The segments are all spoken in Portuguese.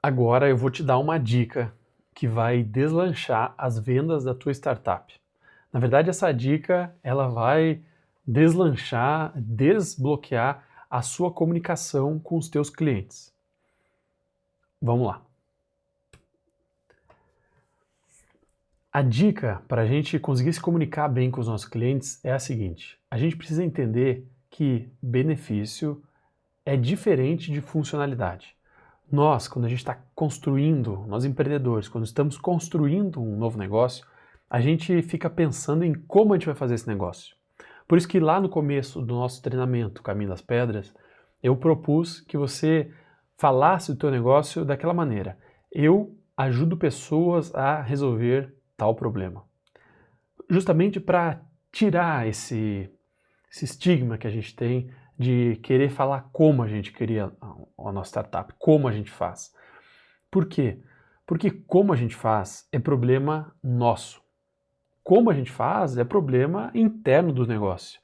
Agora eu vou te dar uma dica que vai deslanchar as vendas da tua startup. Na verdade, essa dica ela vai deslanchar, desbloquear a sua comunicação com os teus clientes. Vamos lá. A dica para a gente conseguir se comunicar bem com os nossos clientes é a seguinte: a gente precisa entender que benefício é diferente de funcionalidade. Nós, quando a gente está construindo, nós empreendedores, quando estamos construindo um novo negócio, a gente fica pensando em como a gente vai fazer esse negócio. Por isso que lá no começo do nosso treinamento, Caminho das Pedras, eu propus que você falasse do teu negócio daquela maneira. Eu ajudo pessoas a resolver tal problema. Justamente para tirar esse estigma que a gente tem de querer falar como a gente cria a nossa startup, como a gente faz. Por quê? Porque como a gente faz é problema nosso. Como a gente faz é problema interno do negócio.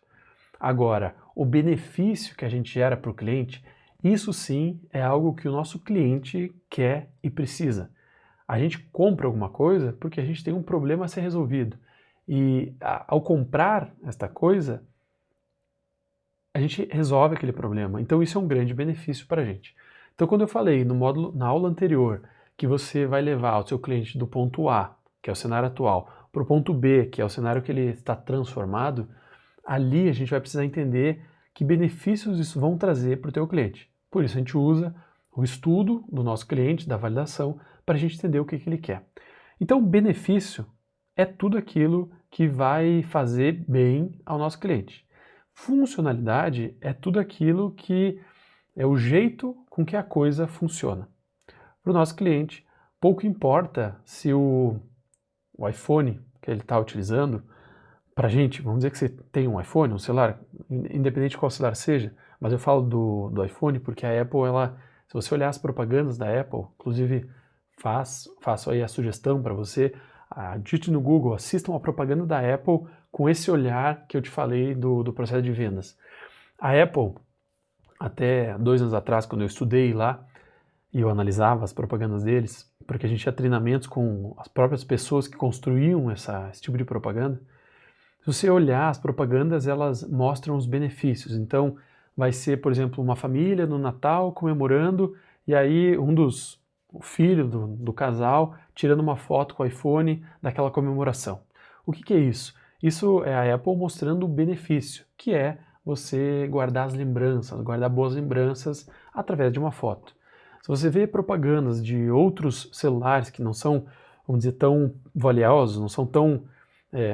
Agora, o benefício que a gente gera para o cliente, isso sim é algo que o nosso cliente quer e precisa. A gente compra alguma coisa porque a gente tem um problema a ser resolvido. E ao comprar esta coisa, a gente resolve aquele problema. Então isso é um grande benefício para a gente. Então quando eu falei no módulo, na aula anterior, que você vai levar o seu cliente do ponto A, que é o cenário atual, para o ponto B, que é o cenário que ele está transformado, ali a gente vai precisar entender que benefícios isso vão trazer para o teu cliente. Por isso a gente usa o estudo do nosso cliente, da validação, para a gente entender o que ele quer. Então benefício é tudo aquilo que vai fazer bem ao nosso cliente. Funcionalidade é tudo aquilo que é o jeito com que a coisa funciona. Para o nosso cliente, pouco importa se o iPhone que ele está utilizando, para a gente, vamos dizer que você tem um iPhone, um celular, independente de qual celular seja, mas eu falo do iPhone porque a Apple, se você olhar as propagandas da Apple, inclusive faço aí a sugestão para você, digite no Google, assista uma propaganda da Apple com esse olhar que eu te falei do processo de vendas. A Apple, até 2 anos atrás, quando eu estudei lá e eu analisava as propagandas deles, porque a gente tinha treinamentos com as próprias pessoas que construíam esse tipo de propaganda, se você olhar as propagandas, elas mostram os benefícios. Então, vai ser, por exemplo, uma família no Natal comemorando, e aí o filho do casal tirando uma foto com o iPhone daquela comemoração. O que é isso? Isso é a Apple mostrando o benefício, que é você guardar as lembranças, guardar boas lembranças através de uma foto. Se você vê propagandas de outros celulares que não são, vamos dizer, tão valiosos, não são tão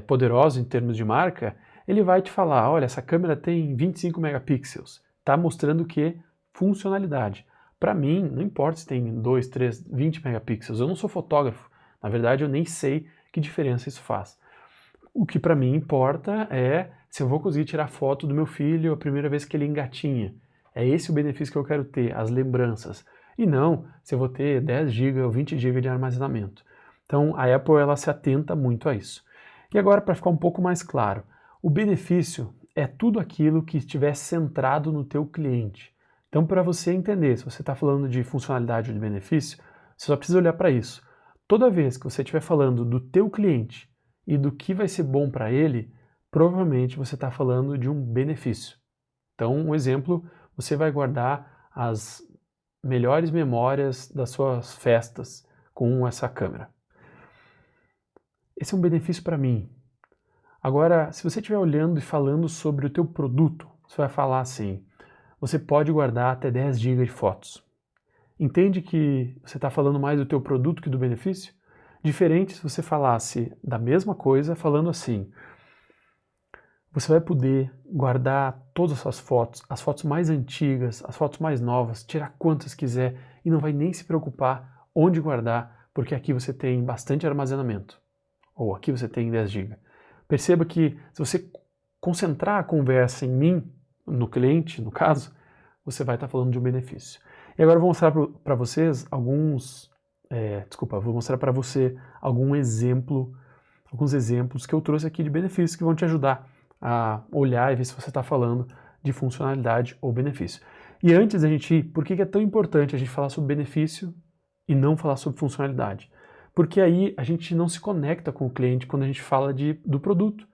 poderosos em termos de marca, ele vai te falar, olha, essa câmera tem 25 megapixels, está mostrando que funcionalidade. Para mim, não importa se tem 2, 3, 20 megapixels, eu não sou fotógrafo, na verdade eu nem sei que diferença isso faz. O que para mim importa é se eu vou conseguir tirar foto do meu filho a primeira vez que ele engatinha. É esse o benefício que eu quero ter, as lembranças. E não se eu vou ter 10 GB ou 20 GB de armazenamento. Então a Apple ela se atenta muito a isso. E agora, para ficar um pouco mais claro, o benefício é tudo aquilo que estiver centrado no teu cliente. Então, para você entender se você está falando de funcionalidade ou de benefício, você só precisa olhar para isso. Toda vez que você estiver falando do teu cliente e do que vai ser bom para ele, provavelmente você está falando de um benefício. Então, um exemplo, você vai guardar as melhores memórias das suas festas com essa câmera. Esse é um benefício para mim. Agora, se você estiver olhando e falando sobre o teu produto, você vai falar assim, você pode guardar até 10 GB de fotos. Entende que você está falando mais do teu produto que do benefício? Diferente se você falasse da mesma coisa falando assim, você vai poder guardar todas as suas fotos, as fotos mais antigas, as fotos mais novas, tirar quantas quiser e não vai nem se preocupar onde guardar, porque aqui você tem bastante armazenamento. Ou aqui você tem 10 GB. Perceba que se você concentrar a conversa em mim, no cliente, no caso, você vai estar falando de um benefício. E agora eu vou mostrar para vocês vou mostrar para você alguns exemplos que eu trouxe aqui de benefícios que vão te ajudar a olhar e ver se você está falando de funcionalidade ou benefício. E antes da gente ir, por que é tão importante a gente falar sobre benefício e não falar sobre funcionalidade. Porque aí a gente não se conecta com o cliente quando a gente fala do produto.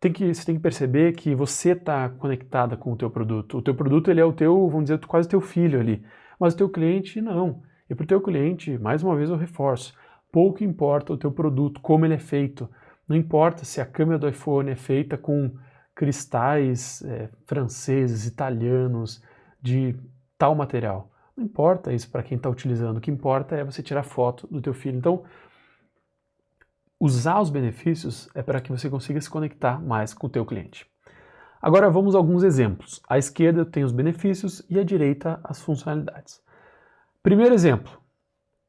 Você tem que perceber que você está conectada com o teu produto. O teu produto ele é o teu, vamos dizer, quase o teu filho ali. Mas o teu cliente não. E para o teu cliente, mais uma vez eu reforço, pouco importa o teu produto, como ele é feito. Não importa se a câmera do iPhone é feita com cristais franceses, italianos, de tal material. Não importa isso para quem está utilizando. O que importa é você tirar foto do teu filho. Então, usar os benefícios é para que você consiga se conectar mais com o teu cliente. Agora vamos a alguns exemplos. À esquerda tem os benefícios e à direita as funcionalidades. Primeiro exemplo,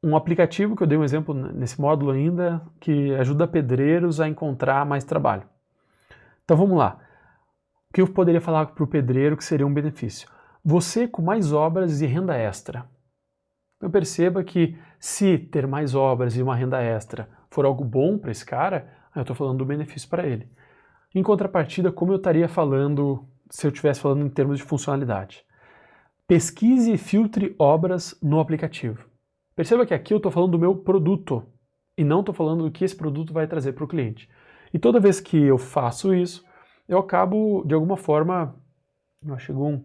um aplicativo que eu dei um exemplo nesse módulo ainda, que ajuda pedreiros a encontrar mais trabalho. Então vamos lá. O que eu poderia falar para o pedreiro que seria um benefício? Você com mais obras e renda extra. Então perceba que se ter mais obras e uma renda extra for algo bom para esse cara, eu estou falando do benefício para ele. Em contrapartida, como eu estaria falando se eu estivesse falando em termos de funcionalidade? Pesquise e filtre obras no aplicativo. Perceba que aqui eu estou falando do meu produto e não estou falando do que esse produto vai trazer para o cliente. E toda vez que eu faço isso, eu acabo, de alguma forma... Chegou um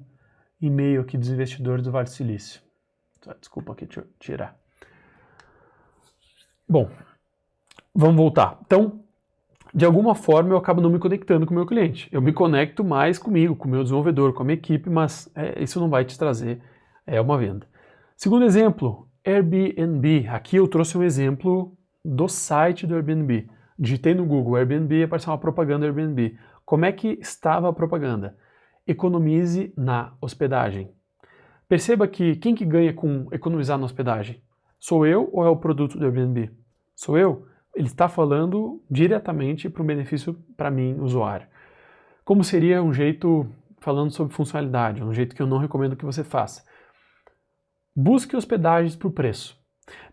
e-mail aqui dos investidores do Vale do Silício. Desculpa aqui, deixa eu tirar. Bom, vamos voltar. Então, de alguma forma eu acabo não me conectando com o meu cliente. Eu me conecto mais comigo, com o meu desenvolvedor, com a minha equipe, mas isso não vai te trazer uma venda. Segundo exemplo, Airbnb. Aqui eu trouxe um exemplo do site do Airbnb. Digitei no Google Airbnb e apareceu uma propaganda do Airbnb. Como é que estava a propaganda? Economize na hospedagem. Perceba que quem que ganha com economizar na hospedagem? Sou eu ou é o produto do Airbnb? Sou eu. Ele está falando diretamente para um benefício para mim, usuário. Como seria um jeito, falando sobre funcionalidade, um jeito que eu não recomendo que você faça? Busque hospedagens por preço.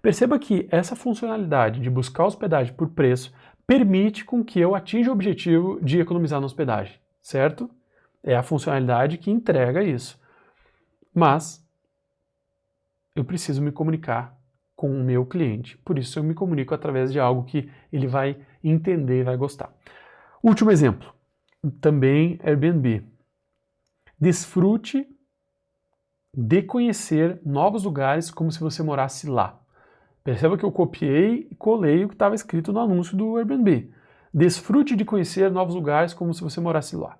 Perceba que essa funcionalidade de buscar hospedagem por preço permite com que eu atinja o objetivo de economizar na hospedagem, certo? É a funcionalidade que entrega isso. Mas eu preciso me comunicar com o meu cliente. Por isso eu me comunico através de algo que ele vai entender e vai gostar. Último exemplo, também Airbnb. Desfrute de conhecer novos lugares como se você morasse lá. Perceba que eu copiei e colei o que estava escrito no anúncio do Airbnb. Desfrute de conhecer novos lugares como se você morasse lá.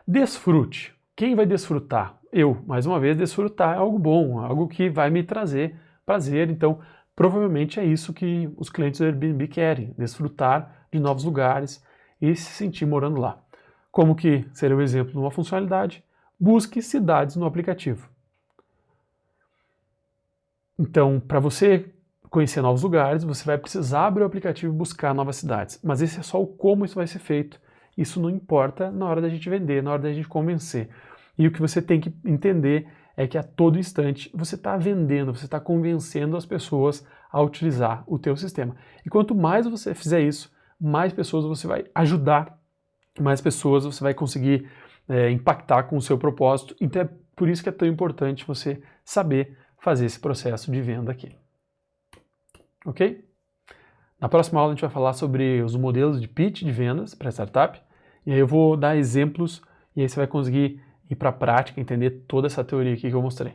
Desfrute. Quem vai desfrutar? Eu. Mais uma vez, desfrutar é algo bom, algo que vai me trazer prazer. Então, provavelmente é isso que os clientes do Airbnb querem, desfrutar de novos lugares e se sentir morando lá. Como que seria o exemplo de uma funcionalidade? Busque cidades no aplicativo. Então, para você conhecer novos lugares, você vai precisar abrir o aplicativo e buscar novas cidades. Mas esse é só o como isso vai ser feito. Isso não importa na hora da gente vender, na hora da gente convencer. E o que você tem que entender é que a todo instante você está vendendo, você está convencendo as pessoas a utilizar o teu sistema. E quanto mais você fizer isso, mais pessoas você vai ajudar, mais pessoas você vai conseguir impactar com o seu propósito. Então é por isso que é tão importante você saber fazer esse processo de venda aqui. Ok? Na próxima aula a gente vai falar sobre os modelos de pitch de vendas para startup. E aí eu vou dar exemplos e aí você vai conseguir ir para a prática, entender toda essa teoria aqui que eu mostrei.